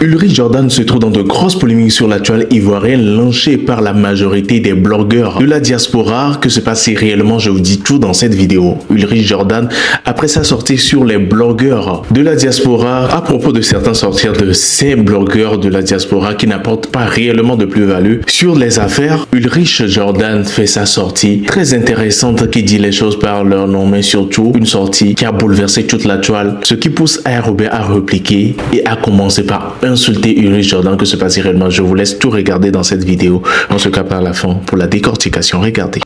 Ulrich Jordan se trouve dans de grosses polémiques sur la toile ivoirienne lancée par la majorité des blogueurs de la diaspora. Que se passe réellement, je vous dis tout dans cette vidéo. Ulrich Jordan, après sa sortie sur les blogueurs de la diaspora, à propos de certains sorties de ces blogueurs de la diaspora qui n'apportent pas réellement de plus-value sur les affaires, Ulrich Jordan fait sa sortie très intéressante qui dit les choses par leur nom, mais surtout une sortie qui a bouleversé toute la toile, ce qui pousse ARB à répliquer et à commencer par insulter Ulrich Jordan. Que se passe réellement? Je vous laisse tout regarder dans cette vidéo. On se capte à la fin pour la décortication. Regardez.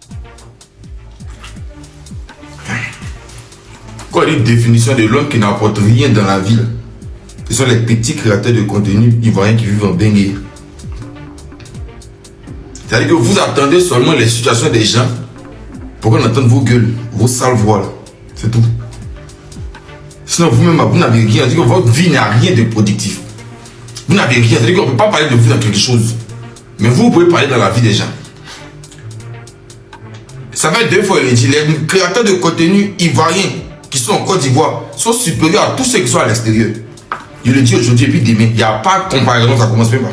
Quoi, une définition de l'homme qui n'apporte rien dans la ville? Ce sont les petits créateurs de contenu ivoiriens qui vivent en bengue. C'est-à-dire que vous attendez seulement les situations des gens pour qu'on entende vos gueules, vos sales voix là. C'est tout. Sinon vous-même, vous n'avez rien. C'est-à-dire que votre vie n'a rien de productif. Vous n'avez rien. C'est-à-dire qu'on ne peut pas parler de vous dans quelque chose. Mais vous pouvez parler dans la vie des gens. Ça fait 2 fois, il dit, les créateurs de contenu ivoiriens qui sont en Côte d'Ivoire sont supérieurs à tous ceux qui sont à l'extérieur. Je le dis aujourd'hui et puis demain. Il n'y a pas de comparaison, ça commence même pas.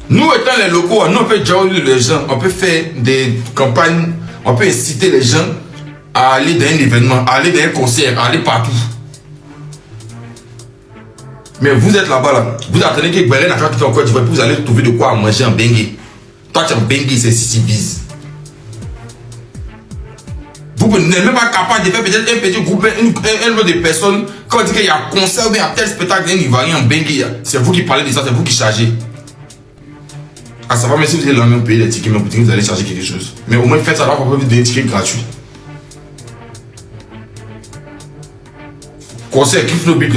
Nous étant les locaux, nous on peut jauger les gens, on peut faire des campagnes, on peut inciter les gens à aller dans un événement, à aller dans un concert, à aller partout. Mais vous êtes là-bas, là. Vous attendez que Beren a fait en Côte d'Ivoire, puis vous allez trouver de quoi manger en bengue. Toi tu es en bengue, c'est si bise. Vous n'êtes même pas capable de faire peut-être un petit groupe, un lot de personnes. Quand on dit qu'il y a un concert ou un tel spectacle d'un Ivoirien en bengue, c'est vous qui parlez de ça, c'est vous qui chargez. À savoir, même si vous êtes dans le même pays, les tickets, mais vous allez charger quelque chose. Mais au moins faites ça, alors qu'on peut vous donner des tickets gratuits. Concert Kifnobit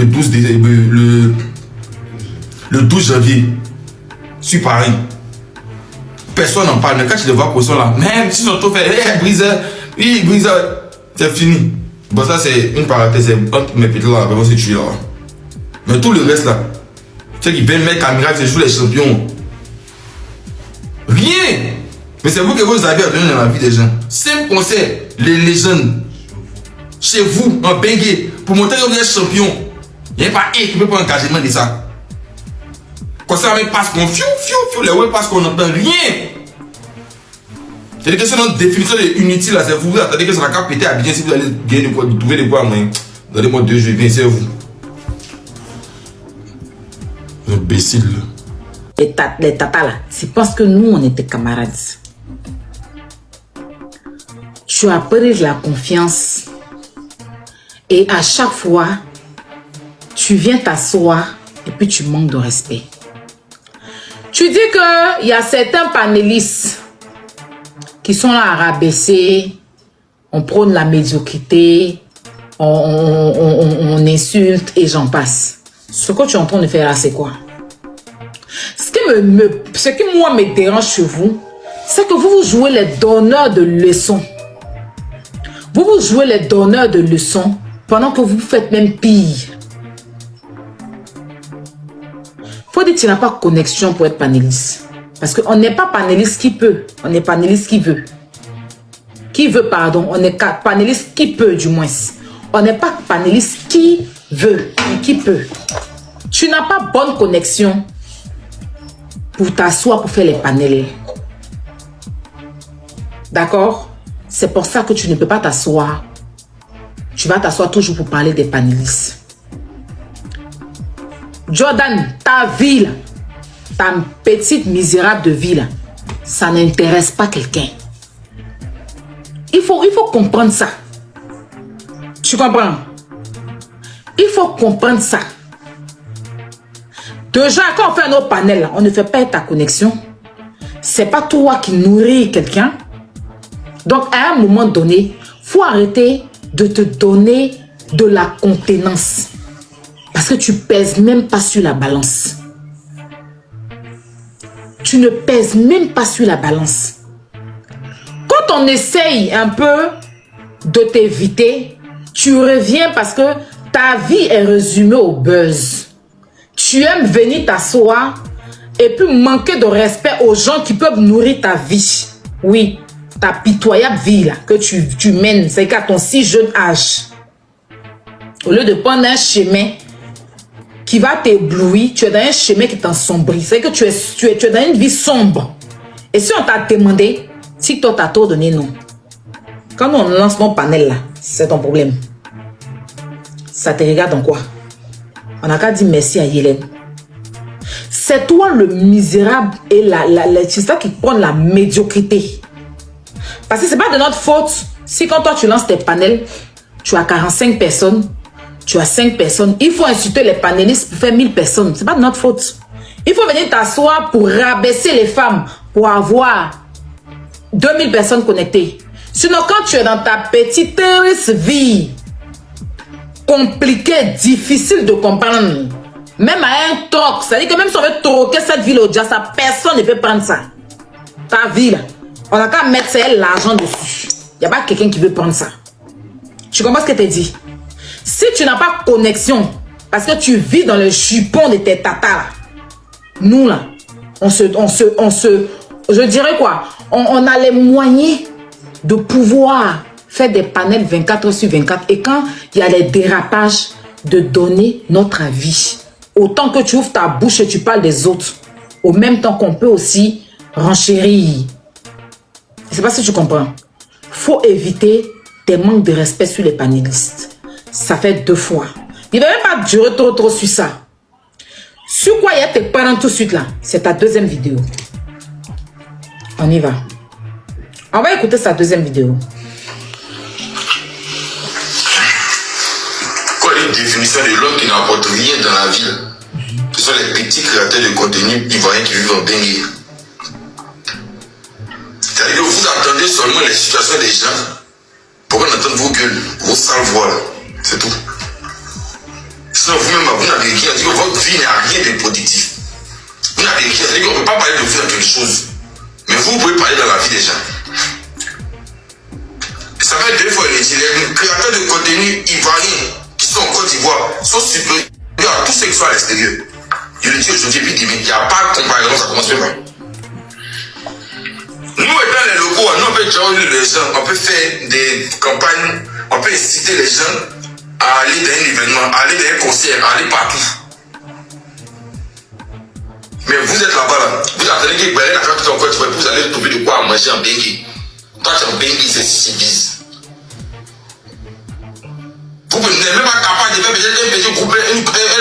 le 12 janvier sur Paris. Personne n'en parle, mais quand tu les vois, ils sont là. Même si ils ont tout fait, hey, Briseur, oui, Briseur, c'est fini. Bon, ça c'est une parenthèse, entre mes petits là, vont se tuer là. Mais tout le reste là, ceux qui viennent mettre caméra, c'est jouer les champions. Rien. Mais c'est vous que vous avez à donner dans la vie des gens. Simple conseil, les légendes. Chez vous, en bengue, pour montrer que vous êtes champion. Il n'y a pas un qui peut prendre engagement de ça. Quand ça même passe qu'on les ouais parce qu'on n'entend rien. C'est des questions de définition inutile là, c'est vous attendez que ça va qu'à péter à bien si vous allez gagner de quoi, trouver de quoi, mais donnez-moi 2 jours, c'est vous. Imbécile. Les tatas là, c'est parce que nous on était camarades. Tu as pris la confiance. Et à chaque fois, tu viens t'asseoir et puis tu manques de respect. Tu dis qu'il y a certains panélistes qui sont là à rabaisser, on prône la médiocrité, on insulte et j'en passe. Ce que tu es en train de faire là, c'est quoi? Ce qui moi me dérange chez vous, c'est que vous jouez les donneurs de leçons. Vous jouez les donneurs de leçons pendant que vous faites même pire. Faut dire que tu n'as pas connexion pour être panéliste. Parce qu'on n'est pas panéliste qui peut. On est panéliste qui veut. Qui veut, pardon. On est panéliste qui peut, du moins. On n'est pas panéliste qui veut, mais qui peut. Tu n'as pas bonne connexion pour t'asseoir pour faire les panels. D'accord? C'est pour ça que tu ne peux pas t'asseoir. Tu vas t'asseoir toujours pour parler des panélistes. Jordan, ta vie, ta petite misérable de vie, ça n'intéresse pas quelqu'un. Il faut comprendre ça. Tu comprends? Il faut comprendre ça. Déjà, quand on fait un autre panel, on ne fait pas ta connexion. C'est pas toi qui nourris quelqu'un. Donc, à un moment donné, il faut arrêter de te donner de la contenance. Parce que tu pèses même pas sur la balance. Tu ne pèses même pas sur la balance. Quand on essaye un peu de t'éviter, tu reviens parce que ta vie est résumée au buzz. Tu aimes venir t'asseoir et puis manquer de respect aux gens qui peuvent nourrir ta vie. Oui, ta pitoyable vie là, que tu mènes, c'est qu'à ton si jeune âge. Au lieu de prendre un chemin qui va t'éblouir, tu es dans un chemin qui t'ensombrit. C'est que tu es dans une vie sombre. Et si on t'a demandé, TikTok t'a tout donné, non. Quand on lance nos panels là, c'est ton problème. Ça te regarde en quoi? On n'a qu'à dire merci à Hélène. C'est toi le misérable et c'est ça qui prend la médiocrité. Parce que c'est pas de notre faute si quand toi tu lances tes panels, tu as 45 personnes, tu as 5 personnes. Il faut insulter les panélistes pour faire 1000 personnes. C'est pas de notre faute. Il faut venir t'asseoir pour rabaisser les femmes pour avoir 2000 personnes connectées. Sinon, quand tu es dans ta petite vie compliquée, difficile de comprendre, même à un troc, c'est-à-dire que même si on veut troquer cette ville au Jassa, personne ne peut prendre ça. Ta ville, on n'a qu'à mettre l'argent dessus. Il n'y a pas quelqu'un qui veut prendre ça. Tu comprends ce que je te dis? Si tu n'as pas connexion, parce que tu vis dans le jupon de tes tatas, nous là, je dirais quoi? On a les moyens de pouvoir faire des panels 24 heures sur 24 et quand il y a des dérapages, de donner notre avis. Autant que tu ouvres ta bouche et tu parles des autres, au même temps qu'on peut aussi renchérir. Je ne sais pas si tu comprends. Faut éviter des manques de respect sur les panélistes. Ça fait 2 fois. Il ne va même pas durer trop sur ça. Sur quoi il y a tes parents tout de suite là? C'est ta deuxième vidéo. On y va. On va écouter sa deuxième vidéo. Quoi est la définition de l'homme qui n'apporte rien dans la ville? Ce sont les petits créateurs de contenu ivoiriens qui vivent en Bengué. C'est-à-dire que vous attendez seulement les situations des gens pour qu'on entende vos gueules, vos sales voix là. C'est tout. Sinon vous-même, vous n'avez rien. C'est-à-dire que votre vie n'a rien de positif. Vous n'avez rien. C'est-à-dire qu'on ne peut pas parler de vous dans quelque chose. Mais vous pouvez parler dans la vie des gens. Ça fait 2 fois les créateurs de contenu ivoiriens qui sont en Côte d'Ivoire sont supérieurs à tous ceux qui sont à l'extérieur. Je le dis aujourd'hui, puis il n'y a pas de comparaison, ça commence même. Nous, étant les locaux, nous, on peut déjà les gens, on peut faire des campagnes, on peut inciter les gens à aller dans un événement, à aller dans un concert, à aller partout. Mais vous êtes là-bas, là. Vous attendez que Bélé n'a pas tout en Côte d'Ivoire, vous allez trouver de quoi manger en Bengué. Toi, tu es en Bengué, c'est si bise. Vous n'êtes même pas capable de faire peut-être un petit groupe, un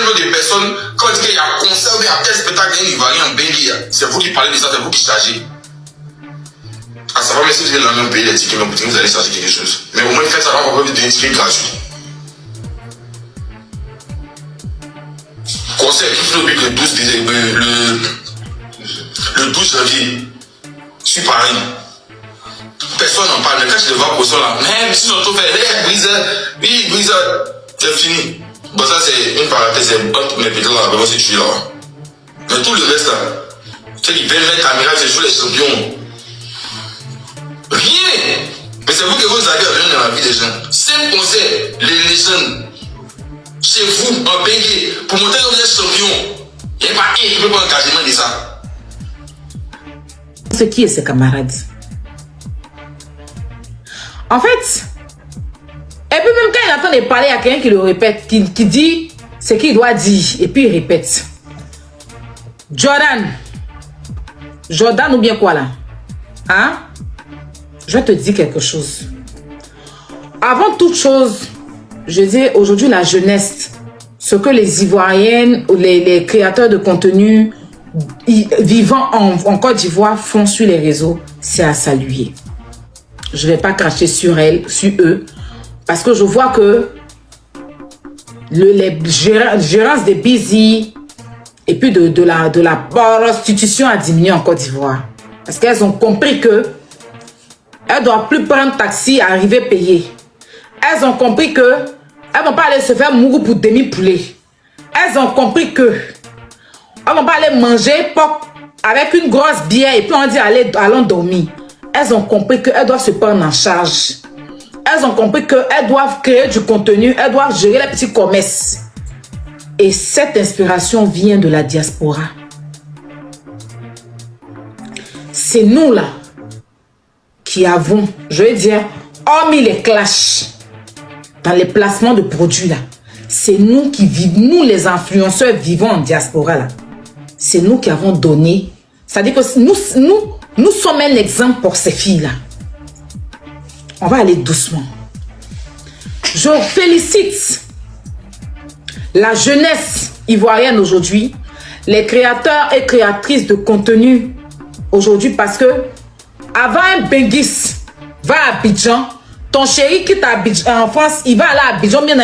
lot de personnes, quand on dit qu'il y a un concert ou il y a tel spectacle d'un Ivoirien en Bengué, c'est vous qui parlez de ça, c'est vous qui chargez. À savoir, même si vous êtes dans le même pays, les tickets, vous allez charger quelque chose. Mais au moins, faites ça, on va vous donner un ticket gratuit. Concert qui fait le 12 janvier, sur Paris. Personne n'en parle, mais quand je le vois pour ça là, même si on trouve Brise, c'est fini. Bon, ça c'est une parenthèse, c'est entre mes petits là, mais c'est tué là. Mais tout le reste là, ceux qui veulent mettre caméra, c'est sur les champions. Rien! Mais c'est vous que vous avez à dans la vie des gens. Simple conseil, les légendes, chez vous, en Bengué, pour montrer que vous êtes champion, il n'y a pas un qui peut pas engagement de ça. C'est qui est ses camarades? En fait, et puis même quand il entend de parler à quelqu'un qui le répète, qui dit ce qu'il doit dire, et puis il répète. Jordan ou bien quoi là? Hein? Je vais te dire quelque chose. Avant toute chose, je dis aujourd'hui la jeunesse, ce que les Ivoiriennes ou les créateurs de contenu vivant en Côte d'Ivoire font sur les réseaux, c'est à saluer. Je ne vais pas cracher sur eux, parce que je vois que les gérances des busy et puis de la prostitution a diminué en Côte d'Ivoire. Parce qu'elles ont compris que elles ne doivent plus prendre taxi, arriver payer. Elles ont compris que elles ne vont pas aller se faire mougou pour demi-poulet. Elles ont compris que elles ne vont pas aller manger porc avec une grosse bière et puis on dit allons dormir. Elles ont compris qu'elles doivent se prendre en charge. Elles ont compris qu'elles doivent créer du contenu, elles doivent gérer les petits commerces. Et cette inspiration vient de la diaspora. C'est nous là qui avons, je vais dire, hormis les clashs dans les placements de produits là, c'est nous qui vivons, nous les influenceurs vivons en diaspora là. C'est nous qui avons donné. C'est-à-dire que nous sommes un exemple pour ces filles-là. On va aller doucement. Je félicite la jeunesse ivoirienne aujourd'hui, les créateurs et créatrices de contenu aujourd'hui, parce que avant un Benguis va à Abidjan, ton chéri quitte en France, il va aller à Abidjan, bien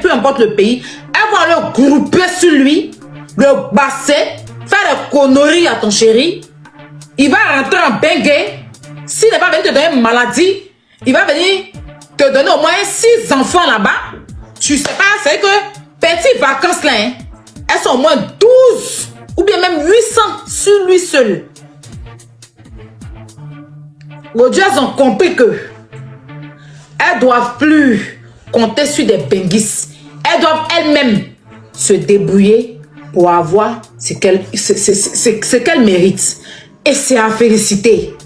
peu importe le pays, elle va le grouper sur lui, le basser, faire des conneries à ton chéri, il va rentrer en Bengue, s'il n'est pas venu te donner une maladie, il va venir te donner au moins 6 enfants là-bas. Tu sais pas, c'est que petites vacances là, hein, elles sont au moins 12 ou bien même 800 sur lui seul. Aujourd'hui, elles ont compris que elles doivent plus compter sur des benguis. Elles doivent elles-mêmes se débrouiller pour avoir ce qu'elles méritent. Et c'est à féliciter.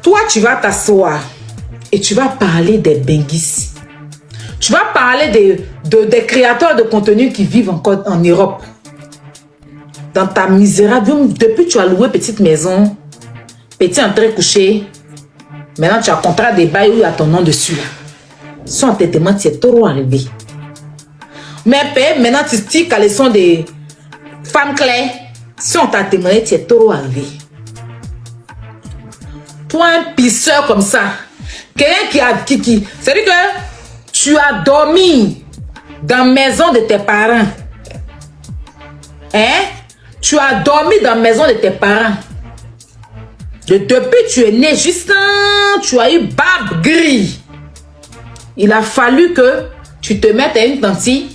Toi, tu vas t'asseoir et tu vas parler des benguis. Tu vas parler des créateurs de contenu qui vivent encore en Europe. Dans ta misérable, depuis que tu as loué petite maison, petit entrée couché, maintenant tu as contrat des bails où il y a ton nom dessus. Son entêtement, tu es trop arrivé. Mais maintenant tu dis qu'elles sont des femmes claires. Si on t'a témoigné, tu es trop arrivé. Toi, un pisseur comme ça, quelqu'un qui c'est-à-dire que tu as dormi dans la maison de tes parents. Hein? Tu as dormi dans la maison de tes parents. Depuis que tu es né, juste tu as eu barbe gris. Il a fallu que tu te mettes à une tantille,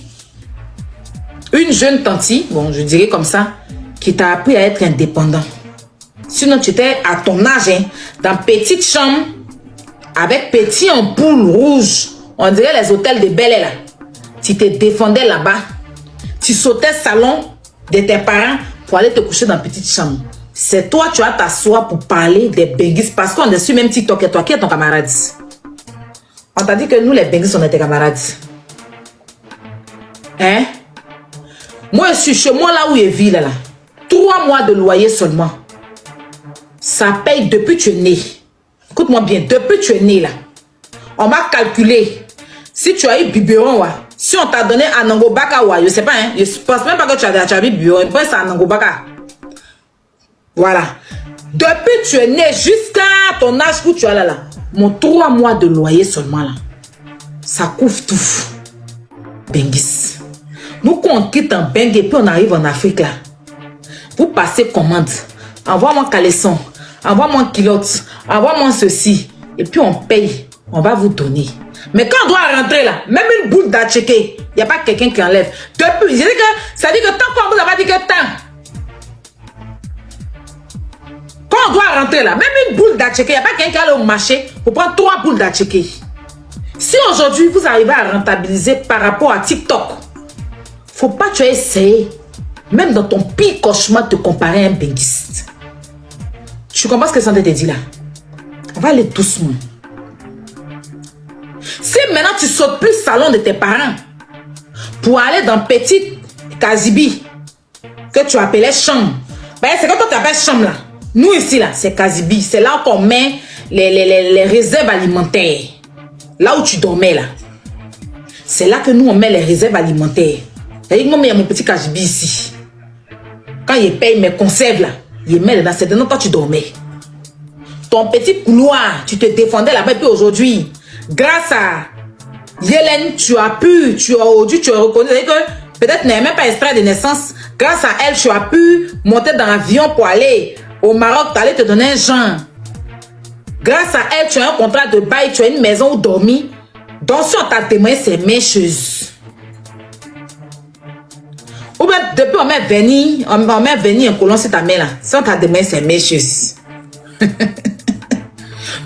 une jeune tantille, bon, je dirais comme ça, qui t'a appris à être indépendant. Sinon, tu étais à ton âge, hein, dans petite chambre, avec petit ampoule rouge. On dirait les hôtels de Bel Air, là. Tu te défendais là-bas. Tu sautais salon de tes parents pour aller te coucher dans petite chambre. C'est toi, tu vas t'asseoir pour parler des benguis. Parce qu'on est sur même TikTok et toi, qui est ton camarade? On t'a dit que nous, les benguis, on est tes camarades. Hein? Moi, je suis chez moi, là où je vis, là. 3 mois de loyer seulement. Ça paye depuis que tu es né. Écoute-moi bien, depuis que tu es né, là. On m'a calculé. Si tu as eu biberon, ouais. Si on t'a donné un Nangobaka, ouais, je sais pas, hein. Je pense même pas que tu as eu biberon. Je pense que c'est un Nangobaka. Voilà. Depuis que tu es né jusqu'à ton âge où tu es là, mon 3 mois de loyer seulement, là. Ça couvre tout. Benguis. Nous, quand on quitte en Bengue et puis on arrive en Afrique, là. Vous passez commande. Envoie-moi caleçon. Envoie-moi culotte. Envoie-moi ceci. Et puis on paye. On va vous donner. Mais quand on doit rentrer là, même une boule d'acheke, il n'y a pas quelqu'un qui enlève. Depuis, ça dit que tant qu'on vous a pas dit que tant. Quand on doit rentrer là, même une boule d'acheke, il n'y a pas quelqu'un qui allait au marché pour prendre 3 boules d'acheke. Si aujourd'hui vous arrivez à rentabiliser par rapport à TikTok, faut pas que tu aies essayé, même dans ton pire cauchemar, te comparer à un benguiste. Tu comprends ce que ça te dit là? On va aller doucement. Si maintenant tu sautes plus salon de tes parents pour aller dans petite Kazibi que tu appelais chambre, ben c'est quand tu appelles chambre là. Nous ici là, c'est Kazibi. C'est là qu'on met les réserves alimentaires. Là où tu dormais là. C'est là que nous on met les réserves alimentaires. C'est-à-dire que moi, il y a mon petit Kazibi ici. Quand il paye mes conserves là, il met dedans. C'est dedans quand tu dormais. Ton petit couloir, tu te défendais là-bas. Et puis aujourd'hui, grâce à Yélène, tu as reconnu. C'est-à-dire que peut-être n'avais même pas extrait de naissance. Grâce à elle, tu as pu monter dans l'avion pour aller au Maroc. Tu allais te donner un genre. Grâce à elle, tu as un contrat de bail. Tu as une maison où dormir. Donc, si on t'a témoigné, c'est mes choses. Ou bien, depuis, on met venir un colon sur ta main là. Si on t'a témoigné, c'est mes choses.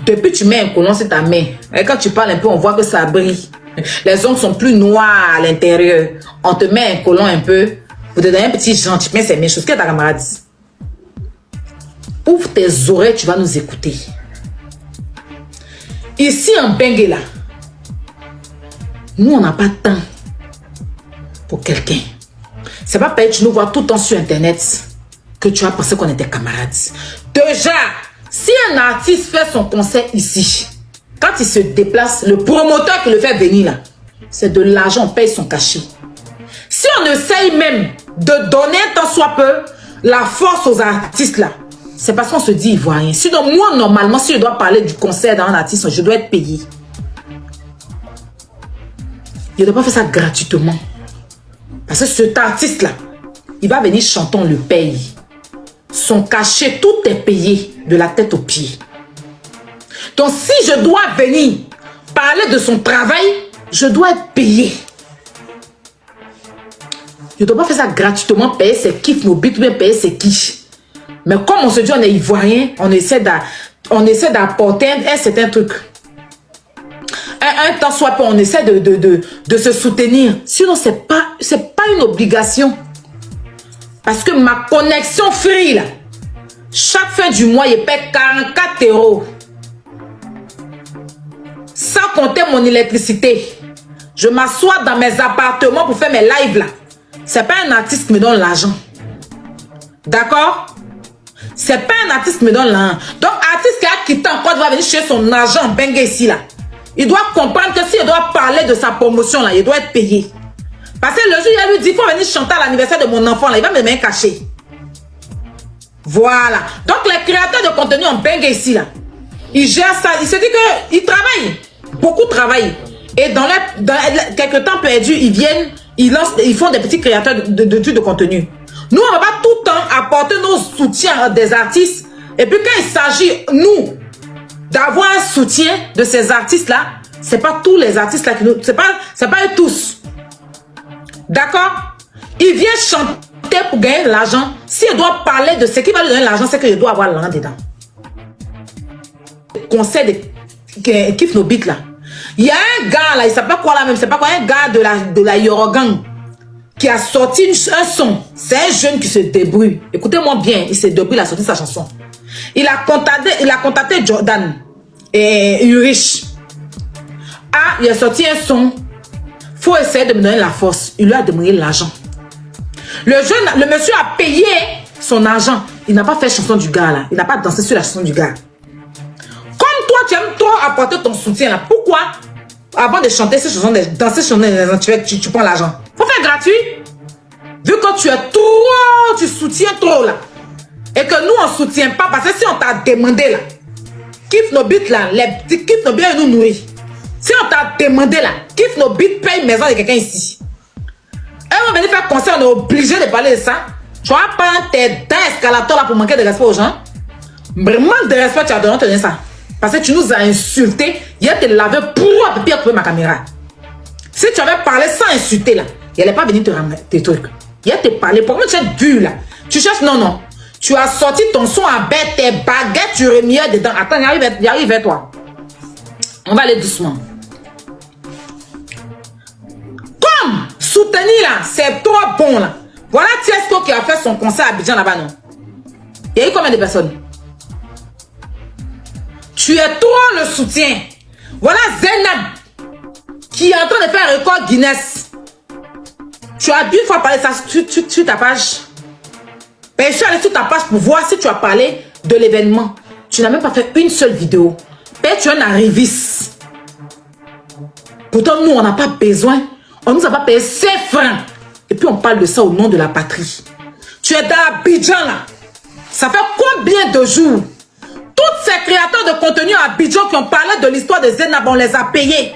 Depuis tu mets un colon sur ta main, et quand tu parles un peu, on voit que ça brille. Les ongles sont plus noirs à l'intérieur. On te met un colon un peu, pour te donner un petit gentil, mais c'est mes choses. Qu'est-ce que ta camarade dit? Ouvre tes oreilles, tu vas nous écouter. Ici en Benguela, Nous, on n'a pas de temps pour quelqu'un. C'est pas parce que tu nous vois tout le temps sur Internet que tu as pensé qu'on était camarades. Déjà, si un artiste fait son concert ici, quand il se déplace, le promoteur qui le fait venir là, c'est de l'argent, on paye son cachet. Si on essaye même de donner un tant soit peu la force aux artistes là, c'est parce qu'on se dit ivoirien. Sinon, moi, normalement, si je dois parler du concert d'un artiste, je dois être payé. Je ne dois pas faire ça gratuitement. Parce que cet artiste-là, il va venir chanter, on le paye. Son cachet, tout est payé de la tête aux pieds. Donc, si je dois venir parler de son travail, je dois être payé. Je ne dois pas faire ça gratuitement, payer ses kiffs, nos bits, ou bien payer ses quiches. Mais comme on se dit on est ivoirien, on essaie d'apporter un certain truc. Un temps soit peu, on essaie de se soutenir. Sinon, ce n'est pas une obligation. Parce que ma connexion free, là, chaque fin du mois, je paie 44 €. Sans compter mon électricité. Je m'assois dans mes appartements pour faire mes lives là. Ce n'est pas un artiste qui me donne l'argent. D'accord? C'est pas un artiste qui me donne l'argent. Donc, artiste qui a quitté en Côte va venir chercher son argent en bengue ici là. Il doit comprendre que s'il doit parler de sa promotion là, il doit être payé. Parce que le jour, il lui dit, il faut venir chanter à l'anniversaire de mon enfant là, il va me mettre caché. Voilà. Donc, les créateurs de contenu en bengue ici là, ils gèrent ça. Il se dit qu'ils travaillent. Beaucoup travaillent. Et dans quelques temps perdus, ils viennent, ils font des petits créateurs de contenu. Nous, on ne va pas tout le temps apporter nos soutiens à des artistes. Et puis quand il s'agit, nous, d'avoir un soutien de ces artistes-là, ce n'est pas tous les artistes là qui nous... C'est pas eux tous. D'accord? Il vient chanter pour gagner de l'argent. S'il doit parler de ce qui va lui donner l'argent, c'est que je dois avoir l'argent dedans. Conseil de Kiff No Beat là. Il y a un gars là, il s'appelle quoi là même? C'est pas quoi, un gars de la Yorogang qui a sorti un son. C'est un jeune qui se débrouille. Écoutez-moi bien, il s'est débrouillé, il a sorti sa chanson. Il a contacté Jordan et Urich. Ah, il a sorti un son. Faut essayer de me donner la force. Il lui a demandé l'argent. Le monsieur a payé son argent. Il n'a pas fait chanson du gars là. Il n'a pas dansé sur la chanson du gars. Comme toi, tu aimes trop apporter ton soutien là. Pourquoi, avant de chanter ces chansons, de danser sur tu prends l'argent? Faut faire gratuit. Vu que tu es trop, tu soutiens trop là. Et que nous, on ne soutient pas. Parce que si on t'a demandé là, Kiff No Beat là, les petits Kiff No Beat nous nourrit. Si on t'a demandé là, Kiff No Beat paye maison de quelqu'un ici. Et on va venir faire concert, on est obligé de parler de ça. Tu vas prendre tes dents escalators là pour manquer de respect aux gens. Vraiment de respect, tu as donné ça. Parce que tu nous as insultés. Il a te lavé pour pire couper ma caméra. Si tu avais parlé sans insulter là, il n'allait pas venir te ramener tes trucs. Il a te parlé. Pourquoi tu as vu là? Tu cherches, non. Tu as sorti ton son à bête, tes baguettes, tu remis dedans. Attends, il arrive vers toi. On va aller doucement. Comme soutenir là, c'est trop bon là. Voilà Tiesto qui a fait son concert à Abidjan là-bas, non? Il y a eu combien de personnes? Tu es trop le soutien. Voilà Zenab qui est en train de faire un record Guinness. Tu as dû une fois parler ça sur ta page. Ben, je suis allé sur ta page pour voir si tu as parlé de l'événement. Tu n'as même pas fait une seule vidéo. Ben, tu es un arriviste. Pourtant, nous, on n'a pas besoin. On nous a pas payé 5 francs. Et puis, on parle de ça au nom de la patrie. Tu es dans Abidjan, là. Ça fait combien de jours? Tous ces créateurs de contenu à Abidjan qui ont parlé de l'histoire de Zenab, on les a payés.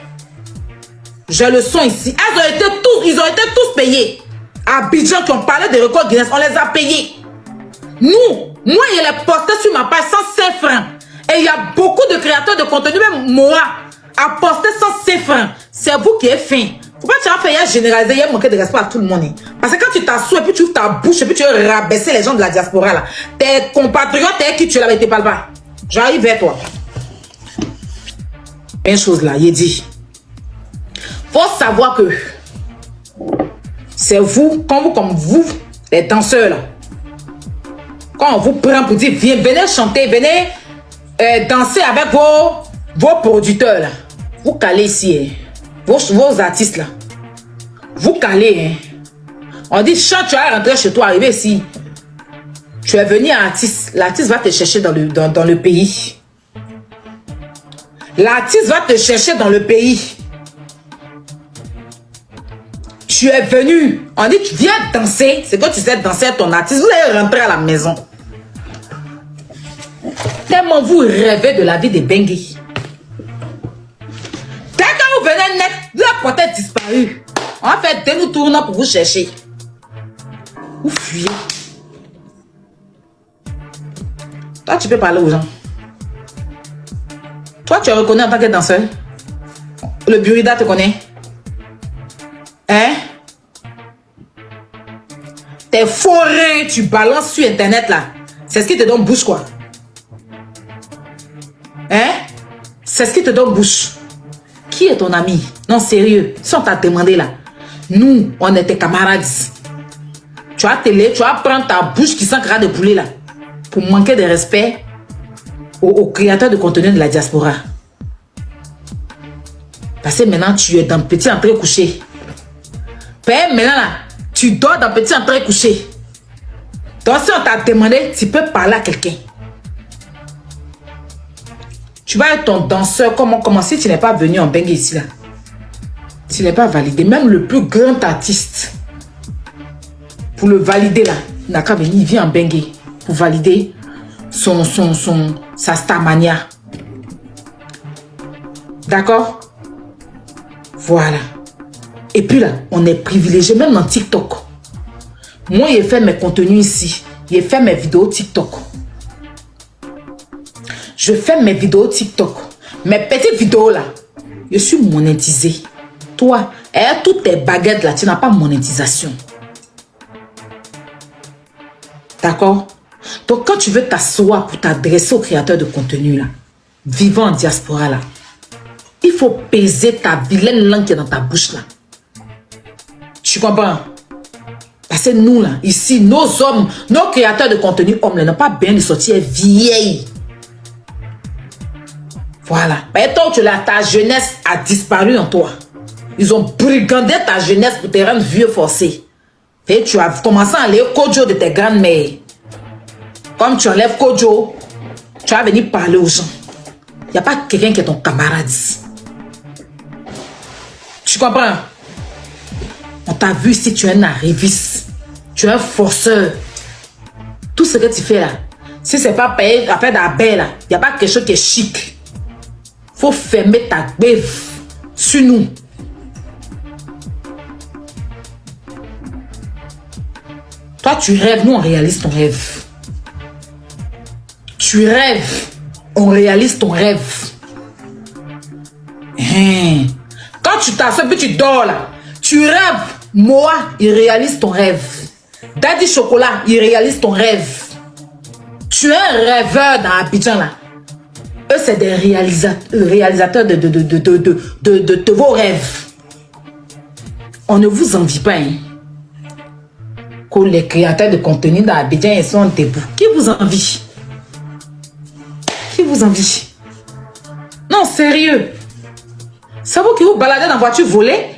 J'ai le son ici. Ils ont été tous payés. À Abidjan qui ont parlé des records Guinness, on les a payés. Nous, moi, il les posté sur ma page 105 francs. Et il y a beaucoup de créateurs de contenu, même moi, à poster 105 francs. C'est vous qui êtes fin. Faut pas que tu as fait généraliser, il y a manqué de respect à tout le monde. Parce que quand tu t'assois et puis tu ouvres ta bouche et puis tu veux rabaisser les gens de la diaspora là, tes compatriotes, t'es qui tu l'avais été parle pas. J'arrive vers toi. Une chose là, il dit. Faut savoir que c'est vous, comme vous, les danseurs là, quand on vous prend pour dire, venez chanter, venez danser avec vos producteurs là, vous calez ici. vos artistes là, vous calez. Hein. On dit, quand tu vas rentrer chez toi, arriver ici, tu es venu artiste, l'artiste va te chercher dans le pays. L'artiste va te chercher dans le pays. Tu es venu, on dit, tu viens danser, c'est que tu sais danser à ton artiste, vous allez rentrer à la maison. Tellement vous rêvez de la vie des Bengué. Dès que vous venez net, la porte est disparue. On va faire des nous tournants pour vous chercher. Vous fuyez. Toi, tu peux parler aux gens. Toi, tu es reconnu en tant que danseur. Le Burida te connaît. Hein? Tes forêts, tu balances sur Internet là. C'est ce qui te donne bouche quoi. Hein? C'est ce qui te donne bouche. Qui est ton ami? Non, sérieux. Si on t'a demandé là. Nous, on est tes camarades. Tu vas tu vas prendre ta bouche qui sent gras de poulet là. Pour manquer de respect aux créateurs de contenu de la diaspora. Parce que maintenant, tu es dans petit entrée couché. Maintenant là, tu dors dans petit entrée couché. Donc si on t'a demandé, tu peux parler à quelqu'un. Tu vas être ton danseur. Comment si tu n'es pas venu en Bengué ici là. Tu n'es pas validé. Même le plus grand artiste, pour le valider là, il n'a qu'à venir, il vient en Bengué pour valider sa starmania. D'accord? Voilà. Et puis là, on est privilégié, même dans TikTok. Moi, j'ai fait mes contenus ici. J'ai fait mes vidéos TikTok. Je fais mes vidéos TikTok. Mes petites vidéos là, je suis monétisé. Toi, toutes tes baguettes là, tu n'as pas monétisation. D'accord? Donc, quand tu veux t'asseoir pour t'adresser aux créateurs de contenu là, vivant en diaspora là, il faut peser ta vilaine langue qui est dans ta bouche là. Tu comprends? Parce que nous là, ici, nos hommes, nos créateurs de contenu hommes là, n'ont pas bien de sortir vieilles. Voilà. Et toi, ta jeunesse a disparu en toi. Ils ont brigandé ta jeunesse pour te rendre vieux forcé. Et tu as commencé à enlever Kojo de tes grandes-mères. Comme tu enlèves Kojo, tu vas venir parler aux gens. Il n'y a pas quelqu'un qui est ton camarade. Tu comprends? On t'a vu si tu es un arriviste. Tu es un forceur. Tout ce que tu fais là, si ce n'est pas payé après d'abeille là, il n'y a pas quelque chose qui est chic. Faut fermer ta bêve sur nous. Toi, tu rêves, nous, on réalise ton rêve. Tu rêves, on réalise ton rêve. Quand tu t'assois puis tu dors là, tu rêves, moi, il réalise ton rêve. Daddy Chocolat, il réalise ton rêve. Tu es un rêveur dans Abidjan là. Eux, c'est des réalisateurs de vos rêves. On ne vous envie pas. Hein. Que les créateurs de contenu d'Abidjan, ils sont debout. Qui vous envie? Qui vous envie? Non, sérieux. C'est vous qui vous baladez dans voiture volée?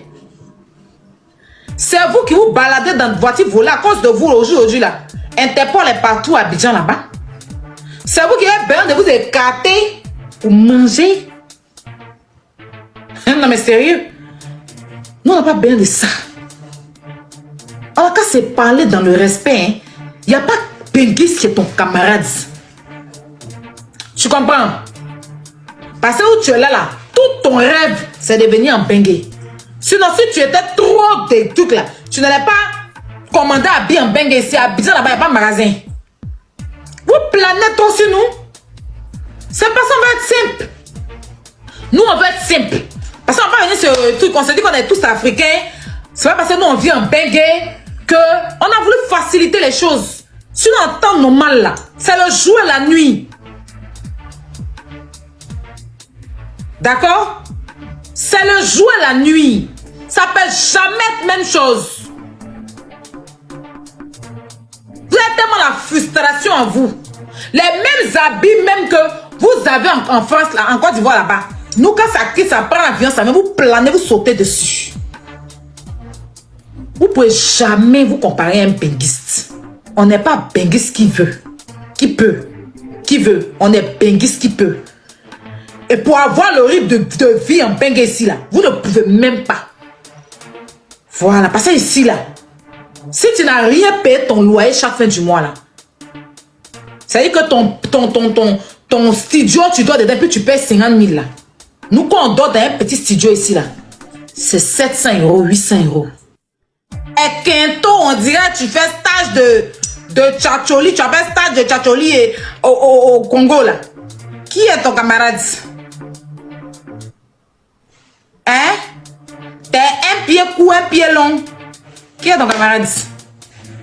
C'est vous qui vous baladez dans voiture volée à cause de vous aujourd'hui là. Interpol est partout à Abidjan là-bas. C'est vous qui avez besoin de vous écarter pour manger. Non mais sérieux. Nous on n'a pas besoin de ça. On a qu'à se parler dans le respect. Il n'y a pas Benguis qui est ton camarade. Tu comprends? Parce que où tu es là, tout ton rêve, c'est de venir en Bengué. Sinon, si tu étais trop des trucs là, tu n'allais pas commander à bien en Bengué ici. À Abidjan là-bas, il n'y a pas de magasin. Vous planez trop sur nous. C'est pas ça, on va être simple. Nous, on va être simple. Parce qu'on va pas venir sur le truc, on se dit qu'on est tous africains. C'est pas parce que nous, on vit en Bengué qu'on a voulu faciliter les choses. Sinon, en temps normal, là, c'est le jour et la nuit. D'accord? C'est le jour et la nuit. Ça ne peut jamais être même chose. Vous avez tellement la frustration en vous. Les mêmes habits même que vous avez en France, là, en Côte d'Ivoire là-bas. Nous, quand ça crie, ça prend l'avion, ça vient, vous planez, vous sautez dessus. Vous ne pouvez jamais vous comparer à un benguiste. On n'est pas benguiste qui veut. Qui peut. Qui veut. On est benguiste qui peut. Et pour avoir le rythme de vie en bengue ici, là, vous ne pouvez même pas. Voilà, parce que ici, là, si tu n'as rien payé ton loyer chaque fin du mois, là, ça veut dire que ton studio, tu dois dedans, puis tu payes 50 000, là. Nous, quand on dort dans un petit studio ici, là, c'est 700 €, 800 €. Et Kento, on dirait tu fais stage de Tchatcholi, tu as fait stage de Tchatcholi au Congo, là. Qui est ton camarade? Hein? T'es un pied court, un pied long. Qui est ton camarade?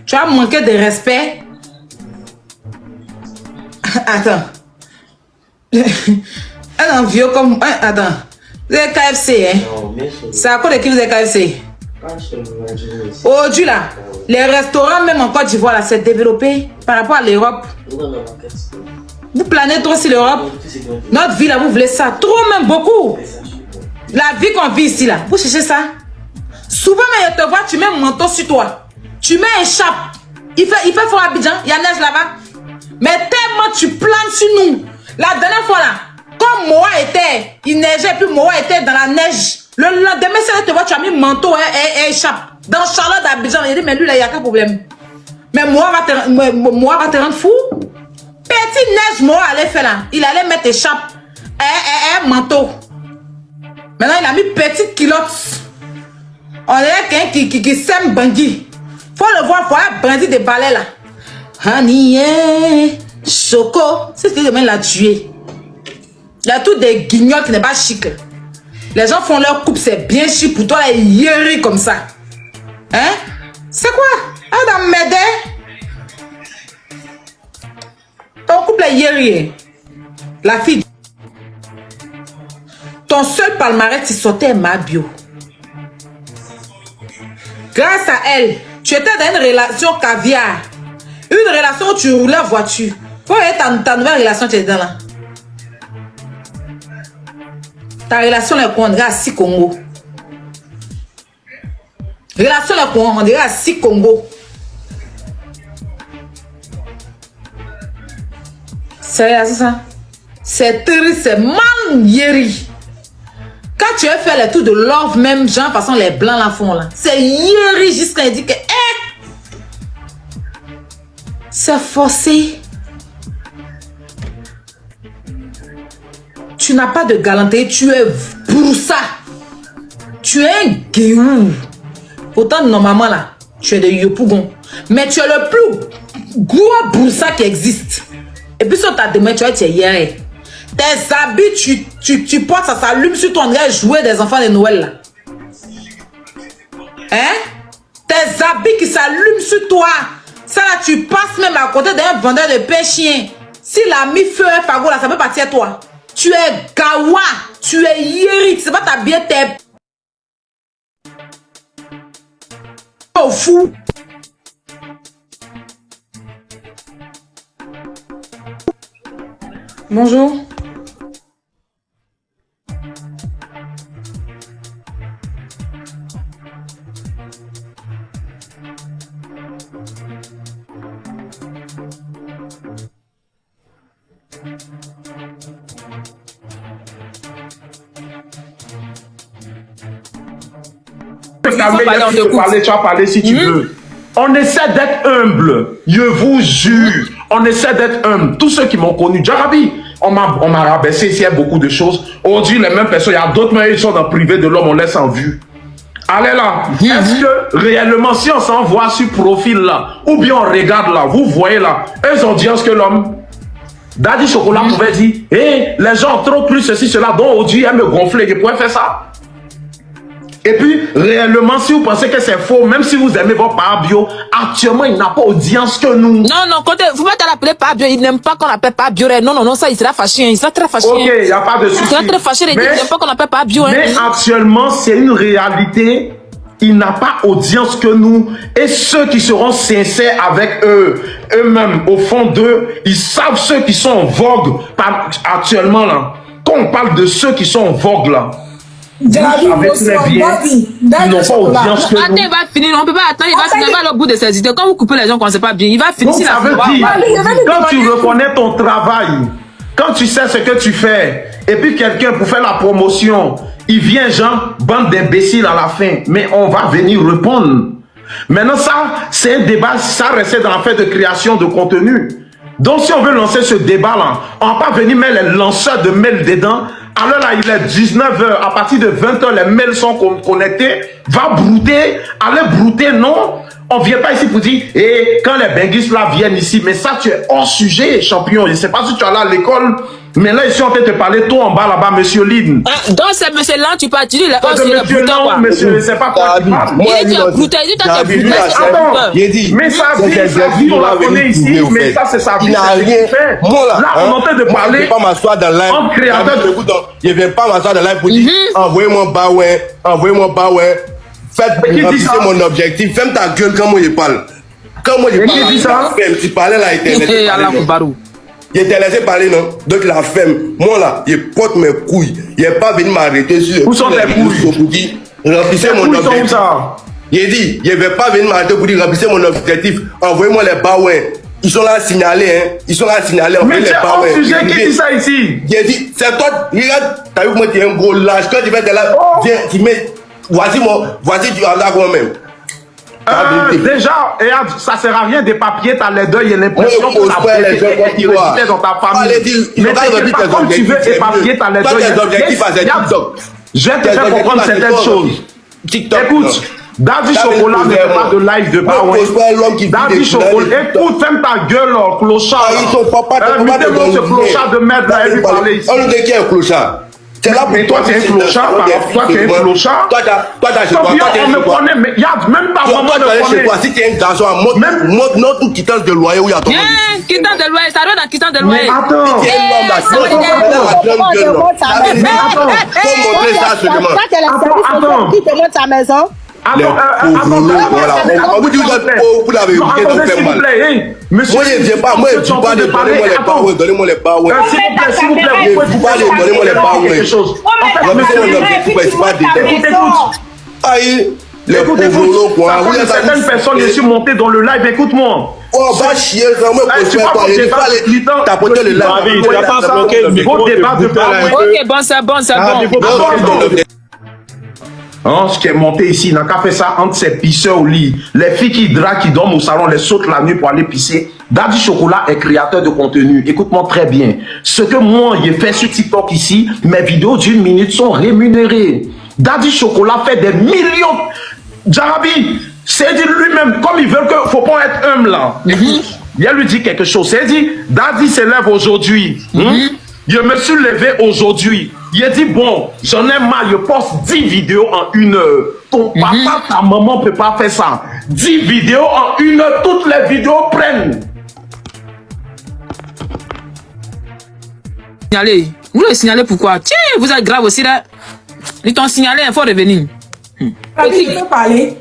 Tu as manqué de respect. Attends. Un vieux comme... Attends. Vous êtes KFC, hein? C'est à quoi de qui vous êtes KFC? Aujourd'hui, là, les restaurants, même en Côte d'Ivoire, là, c'est développé par rapport à l'Europe. Vous planez trop sur l'Europe. Notre vie, là, vous voulez ça. Trop, même beaucoup. La vie qu'on vit ici, là, vous cherchez ça. Souvent, mais je te vois, tu mets un manteau sur toi. Tu mets un chape. Il fait fort à Abidjan, il y a neige là-bas. Mais tellement tu planes sur nous. La dernière fois, là, comme Moa était, il neigeait, puis Moa était dans la neige. Le lendemain, c'est là que tu vois, tu as mis manteau et chape. Dans Charlotte d'Abidjan, il dit, mais lui, là, il n'y a qu'un problème. Mais Moa va te rendre fou. Petite neige, Moa allait faire là. Il allait mettre échappe et un manteau. Maintenant, il a mis petite culotte. On est quelqu'un qui sème Bangui. Faut le voir, faut un brandi de balai là. Honey, Choco. C'est ce que demain l'a tué. Il y a tout des guignols qui n'est pas chic. Les gens font leur coupe, c'est bien chic. Pour toi, là, il rit comme ça. Hein? C'est quoi? Adam m'aider? Ton couple est hier. La fille. Ton seul palmarès, c'est sauter ma bio. Grâce à elle, tu étais dans une relation caviar. Une relation où tu roulais en voiture. Faut être ta nouvelle relation, tu es dedans là. Ta relation est quoi? On dirait à 6 Congo. Relation est quoi? On dirait à 6 Congo. C'est ça. C'est triste, c'est mal yéri. Quand tu veux faire les tours de love, même genre, façon les blancs la font là. C'est yéri jusqu'à il dit que c'est forcé. Tu n'as pas de galanterie, tu es broussa. Tu es un guéou. Pourtant, normalement là, tu es de Yopougon. Mais tu es le plus gros broussa qui existe. Et puis sur ta demande, tu es hier. Tes habits, tu portes, ça s'allume sur ton nez, jouer des enfants de Noël là. Hein? Tes habits qui s'allument sur toi. Ça là, tu passes même à côté d'un vendeur de pain chien. S'il a mis feu à un fagot là, ça peut partir à toi. Tu es gawa, tu es yéri, c'est pas t'habiller tes... Oh fou. Bonjour. Tu vas parler si tu veux. On essaie d'être humble. Je vous jure. On essaie d'être humble. Tous ceux qui m'ont connu, Jarabi, on m'a rabaissé ici, il y a beaucoup de choses. Aujourd'hui, les mêmes personnes, il y a d'autres, mais ils sont dans le privé de l'homme, on laisse en vue. Allez là. Est-ce que réellement, si on s'envoie sur profil là, ou bien on regarde là, vous voyez là, eux ont dit que l'homme. Daddy Chocolat pouvait dire, hé, les gens ont trop plus ceci, cela, donc aujourd'hui, elle me gonfler, je pourrais faire ça. Et puis, réellement, si vous pensez que c'est faux, même si vous aimez votre par bio, actuellement, il n'a pas audience que nous. Non, côté, vous pouvez l'appeler par bio, il n'aime pas qu'on l'appelle par bio. Non, ça, il sera fâché, il sera très fâché. Ok, il n'y a pas de souci. Il sera très fâché, il n'aime pas qu'on l'appelle par bio. Mais actuellement, c'est une réalité. Il n'a pas audience que nous. Et ceux qui seront sincères avec eux-mêmes, au fond d'eux, ils savent ceux qui sont en vogue actuellement là. quand on parle de ceux qui sont en vogue là, Jarabi, vous savez très bien, ils n'ont pas audience que Attends, nous. il va finir. On ne peut pas attendre. Il va finir. Il va au bout de ses idées. Quand vous coupez les gens quand c'est pas bien, il va finir. Donc, ça veut dire, quand tu reconnais ton travail, quand tu sais ce que tu fais, et puis quelqu'un pour faire la promotion, il vient, genre, bande d'imbéciles à la fin, mais on va venir répondre. Maintenant, ça, c'est un débat, ça restait dans l'affaire de création de contenu. Donc, si on veut lancer ce débat-là, on va pas venir mettre les lanceurs de mails dedans. Alors là, il est 19h, à partir de 20h, les mails sont connectés. Va brouter, allez brouter, non. On vient pas ici pour dire, et quand les benguistes là viennent ici, mais ça, tu es hors sujet, champion. Je sais pas si tu es allé à l'école, mais là, ici, on peut te parler, toi en bas là-bas, monsieur Lynn. Donc, c'est monsieur là, tu parles, tu dis, il est hors Monsieur sujet, non, quoi. monsieur, je sais pas quoi tu parles. Il dit, tu es brouté, il dit, tu es brouté. Attends, mais sa vie, on la connaît ici, mais ça, c'est sa vie. Il n'a rien. Moi, là, là, on est en train de parler. Je ne vais pas m'asseoir dans live. En créateur. Je ne vais pas m'asseoir dans live pour dire envoyez-moi Baoué, envoyez-moi Baoué. Faites remplissez mon objectif. Ferme ta gueule quand moi je parle. Quand moi je parle, tu parlais là, il était il était laissé parler, non? Donc la femme, moi là, je porte mes couilles. Il n'est pas venu m'arrêter sur où sont tes couilles? Pour dire remplissez mon objectif. Il dit, je ne vais pas venir m'arrêter pour dire remplissez mon objectif. Envoyez-moi les Baoué. Ils sont là à signaler, hein. Ils sont là à signaler. Mais c'est un sujet qui dit ça ici. J'ai dit, c'est toi, regarde, t'as vu comment tu es un gros lâche. Quand tu fais de là, viens, tu mets, voici tu en as moi-même. Déjà, regarde, ça sert à rien des papiers, t'as les deux, il y a l'impression que ça dans ta famille. Mais comme tu veux éparpiller, t'as les deux. Je vais te faire comprendre certaines choses. Écoute. Daddy Chocolat ne fait pas de live de Baoué. Daddy Chocolat, écoute, ferme ta gueule, clochard. Mettez-moi ce clochard de merde là et lui parler ici. On nous dit qu'il y a un clochard. C'est là pour toi, tu es un clochard. Toi, tu es un clochard. Toi, t'as chez toi. On me connaît, mais regarde, même ta maman me connaît. Si tu es un garçon, montre notre quittance de loyer où il y a ton. Quittance de loyer, ça doit dans quittance de loyer. Attends. Tu es un homme Qui te montre sa maison? Monsieur, je ne viens pas, moi je ne dis pas de donnez-moi les Baoué, donnez-moi les Baoué. S'il vous plaît, vous pouvez donnez-moi les Baoué. Aïe, les pauvres quoi. Certaines personnes ici montées dans le live, écoute-moi. Oh, va chier, ça me pose pas. Il fallait tapoter le live. Tu n'as pas bloqué le micro. Ok, bon, c'est bon, c'est bon. Hein, ce qui est monté ici, il n'a qu'à faire ça entre ses pisseurs au lit. Les filles qui draguent, qui dorment au salon, les sautent la nuit pour aller pisser. Daddy Chocolat est créateur de contenu. Écoute-moi très bien. Ce que moi, j'ai fait sur TikTok ici, mes vidéos d'1 minute sont rémunérées. Daddy Chocolat fait des millions. Jarabi, c'est dit lui-même, comme il veut que, faut pas être humble là. Il lui dit quelque chose. C'est dit, Daddy s'élève aujourd'hui. Je me suis levé aujourd'hui. Il a dit, bon, j'en ai marre, je poste 10 vidéos en 1 heure. Ton papa, ta maman ne peut pas faire ça. 10 vidéos en 1 heure, toutes les vidéos prennent. Signalé. Vous le signalez pourquoi? Tiens, vous êtes grave aussi là. Ils t'ont signalé, il faut revenir. Tu peux parler.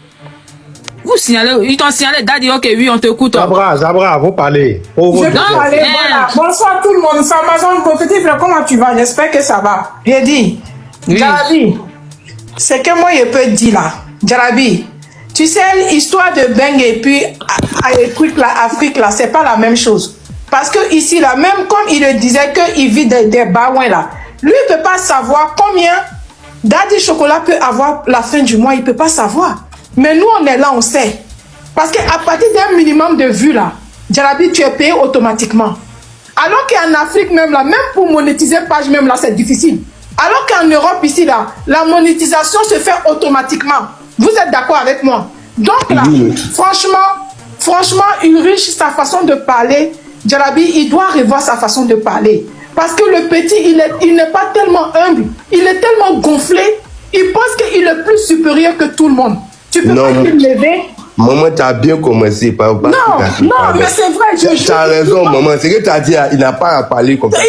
Vous signalez, ils t'ont signalé, Daddy, ok, oui, on t'écoute. Zabra, vous parlez. Je peux parler, voilà. Bonsoir tout le monde. C'est Amazon, petit frère, comment tu vas? J'espère que ça va. J'ai dit, Jarabi, c'est que moi je peux dire là, Jarabi, tu sais, l'histoire de Beng et puis truc là, Afrique là, c'est pas la même chose. Parce que ici là, même comme il le disait qu'il vit des Baouins là, lui il peut pas savoir combien Daddy Chocolat peut avoir la fin du mois, il peut pas savoir. Mais nous, on est là, on sait. Parce qu'à partir d'un minimum de vues, là, Jarabi, tu es payé automatiquement. Alors qu'en Afrique, même là, même pour monétiser page, même là, c'est difficile. Alors qu'en Europe, ici, là, la monétisation se fait automatiquement. Vous êtes d'accord avec moi? Donc là, franchement, Ulrich, sa façon de parler, Jarabi, il doit revoir sa façon de parler. Parce que le petit, il n'est pas tellement humble. Il est tellement gonflé. Il pense qu'il est plus supérieur que tout le monde. Tu peux pas te lever. Maman, tu as bien commencé. Non, mais c'est vrai. Tu as raison, maman. C'est que tu as dit, il n'a pas à parler comme ça.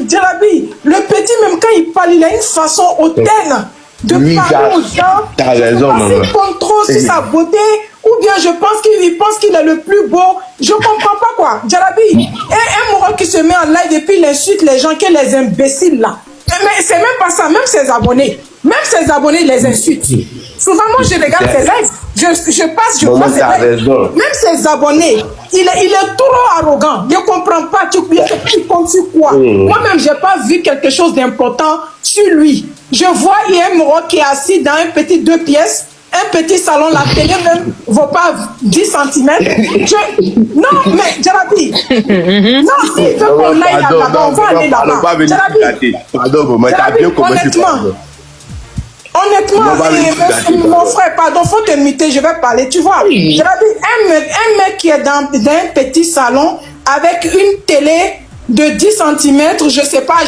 Jarabi, le petit, même quand il parle, il a une façon hautaine de parler aux gens. Tu as raison, maman. Il contrôle sur sa beauté ou bien je pense qu'il pense qu'il est le plus beau. Je comprends pas quoi. Jarabi, et un Moro qui se met en live et puis il insulte les gens, que les imbéciles là. Mais c'est même pas ça, même ses abonnés, ils les insultent. Souvent, moi, je regarde ses lives, je passe ses lives. Même ses abonnés, il est trop arrogant. Je ne comprends pas, tu comptes sur quoi. Moi-même, je n'ai pas vu quelque chose d'important sur lui. Je vois, il y a un Moro qui est assis dans un petit 2 pièces, un petit salon, la télé même ne vaut pas 10 cm. Non, mais Jarabi, non, s'il veut qu'on aille là-bas, on va aller là-bas. Jarabi, honnêtement, mon frère, pardon, faut te muter, je vais parler, tu vois. Jarabi, un mec qui est dans un petit salon avec une télé de 10 cm, je sais pas,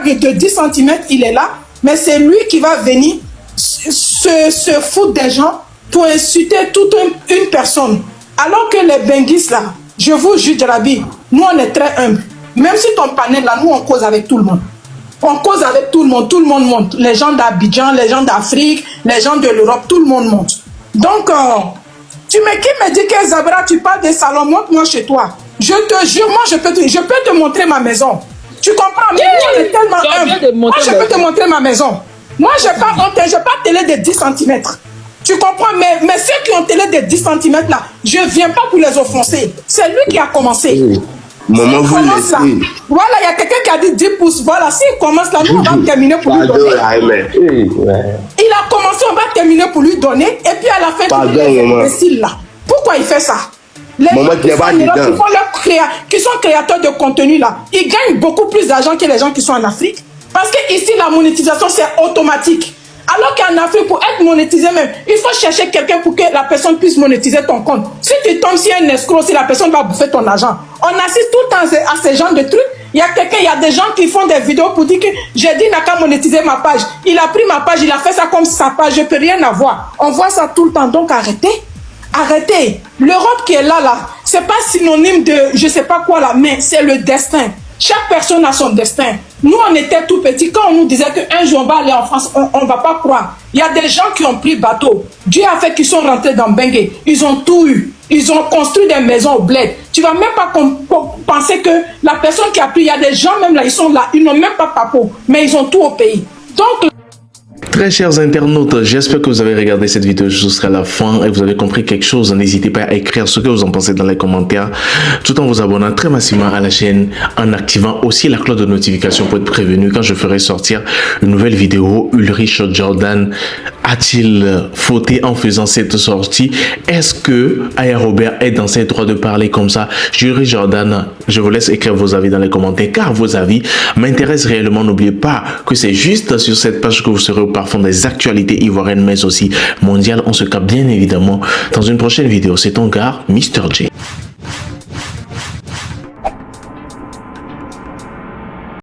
de 10 cm, il est là, mais c'est lui qui va venir se foutre des gens pour insulter toute une personne. Alors que les benguis là, je vous jure, Jarabi, nous on est très humbles. Même si ton panel là, nous on cause avec tout le monde. On cause avec tout le monde monte. Les gens d'Abidjan, les gens d'Afrique, les gens de l'Europe, tout le monde monte. Donc, qui me dit que Zabra, tu parles des salons, montre-moi chez toi. Je te jure, moi je peux te montrer ma maison. Tu comprends? Mais moi, on est tellement humble. Moi, je peux te montrer ma maison. Moi, je n'ai pas télé de 10 cm. Tu comprends? Mais ceux qui ont télé de 10 cm là, je ne viens pas pour les offenser. C'est lui qui a commencé. Maman, vous là, voilà, il y a quelqu'un qui a dit 10 pouces. Voilà, s'il commence là, nous on va terminer pour lui donner. Il a commencé, on va terminer pour lui donner. Et puis à la fin, imbécile là. Pourquoi il fait ça? Les gens qui sont créateurs de contenu là, ils gagnent beaucoup plus d'argent que les gens qui sont en Afrique. Parce que ici, la monétisation, c'est automatique. Alors qu'en Afrique, pour être monétisé même, il faut chercher quelqu'un pour que la personne puisse monétiser ton compte. Si tu tombes sur un escroc, si la personne va bouffer ton argent. On assiste tout le temps à ce genre de trucs. Il y a des gens qui font des vidéos pour dire que j'ai dit n'a qu'à monétiser ma page. Il a pris ma page, il a fait ça comme sa page, je ne peux rien avoir. On voit ça tout le temps, donc arrêtez. Arrêtez. L'Europe qui est là, c'est pas synonyme de je sais pas quoi là, mais c'est le destin. Chaque personne a son destin. Nous, on était tout petits. Quand on nous disait qu'un jour on va aller en France, on ne va pas croire. Il y a des gens qui ont pris bateau. Dieu a fait qu'ils sont rentrés dans Bengué. Ils ont tout eu. Ils ont construit des maisons au bled. Tu ne vas même pas penser que la personne qui a pris, il y a des gens même là, ils sont là, ils n'ont même pas papo, mais ils ont tout au pays. Donc, très chers internautes, j'espère que vous avez regardé cette vidéo jusqu'à la fin et vous avez compris quelque chose. N'hésitez pas à écrire ce que vous en pensez dans les commentaires, tout en vous abonnant très massivement à la chaîne, en activant aussi la cloche de notification pour être prévenu quand je ferai sortir une nouvelle vidéo. Ulrich Jordan a-t-il fauté en faisant cette sortie? Est-ce que Aya Robert est dans ses droits de parler comme ça? Ulrich Jordan, je vous laisse écrire vos avis dans les commentaires car vos avis m'intéressent réellement. N'oubliez pas que c'est juste sur cette page que vous serez au parfum des actualités ivoiriennes mais aussi mondiales. On se capte bien évidemment dans une prochaine vidéo. C'est ton gars, Mr. J.